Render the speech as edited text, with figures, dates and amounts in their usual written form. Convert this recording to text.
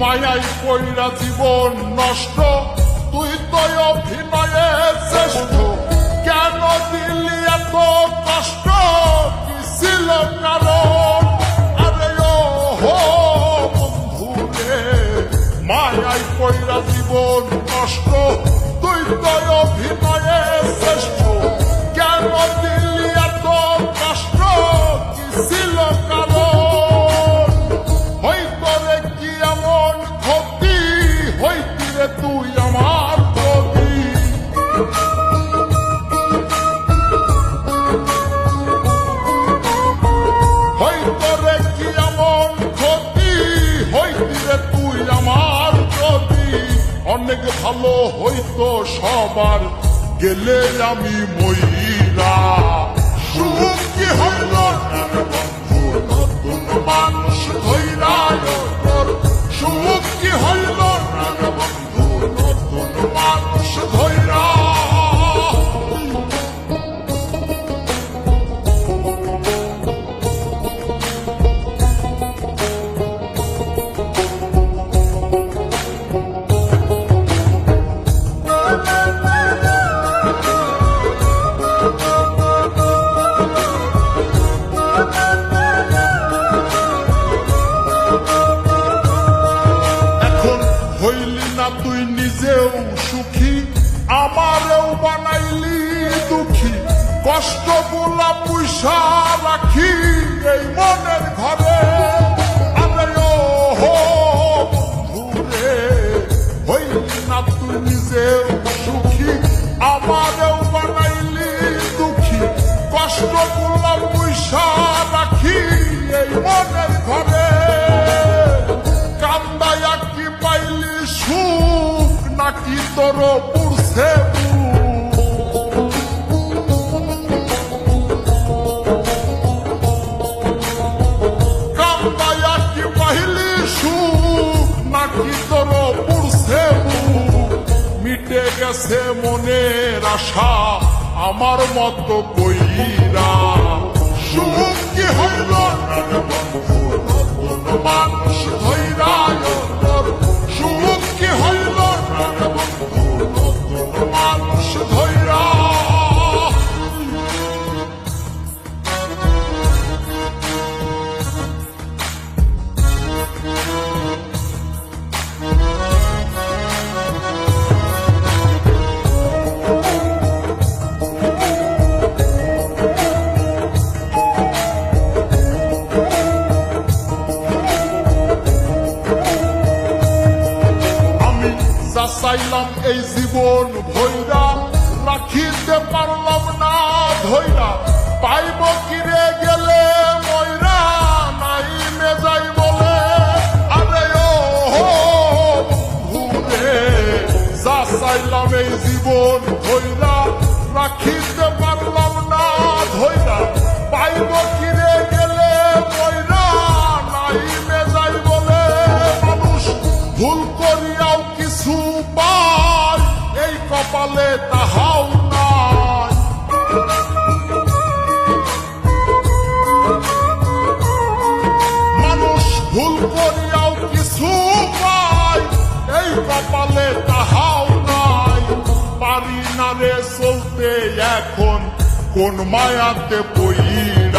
মায়াই কইরা জীবন নষ্ট, তুই তো অভিনয়ে শ্রেষ্ঠ। কেন দিলি এত কষ্ট, কি ছিল কারণ? আরে ও হো বন্ধু রে, মায়াই কইরা জীবন নষ্ট, তুই তো অভিনয়ে শ্রেষ্ঠ। কেন দিলি এত কষ্ট, কি ছিল কারণ? হইতো রে কি এমন ক্ষতি, হইতি রে তুই আমার প্রতি। হইতো রে কি এমন ক্ষতি, হইতি রে তুই আমার প্রতি। অনেক ভালো হইতো সবার, গেলে আমি মইরা। সুখ কি হইল বন্ধু নতুন মানুষ ধইরা তোর, সুখ কি হইল বন্ধু নতুন মানুষ ধইরা। হইলি না তুই নিজেও সুখী, আমারেও বানাইলি দুঃখী। কষ্ট গুলা পয়সা রাখি এই মনের ঘরে। আরে ও হো বন্ধু রে, হইলি না তুই নিজেও সুখী, আমারেও বানাইলি দুঃখী। কষ্ট গুলা পয়সা রাখি এই মনের ঘরে। কান্দায়া কি পাইলি সুখ, নাকি তোর পুরছে কান্দায়া কি পাইলি সুখ, নাকি তোর পুরছে মিটে গেছে মনের আশা আমার মতো কইরা। সুখ কি হইল বন্ধু নতুন মানুষ ধইরা তোর, সুখ কি হইল বন্ধু নতুন মানুষ ধইরা। চাইলাম এই জীবন ভৈরা, রাখিতে পারলাম না ধৈরা। পাইব কিরে গেলে ময়রা, নাই মে যাই বলে। আরে ও হো বন্ধু রে, যা চাইলাম এই জীবন ভৈরা, রাখিতে পারলাম না ধৈরা। পাইব কিরে গেলে ময়রা, নাই মে যাই বলে। মানুষ ভুল করিয়াও কিছু পায়, এই কপালে তাহাও নাই। মানুষ ভুল করিয়াও কিছু পায়, এই কপালে তাহাও নাই। পারি না রে চলতে এখন কোন মায়াতে পইরা।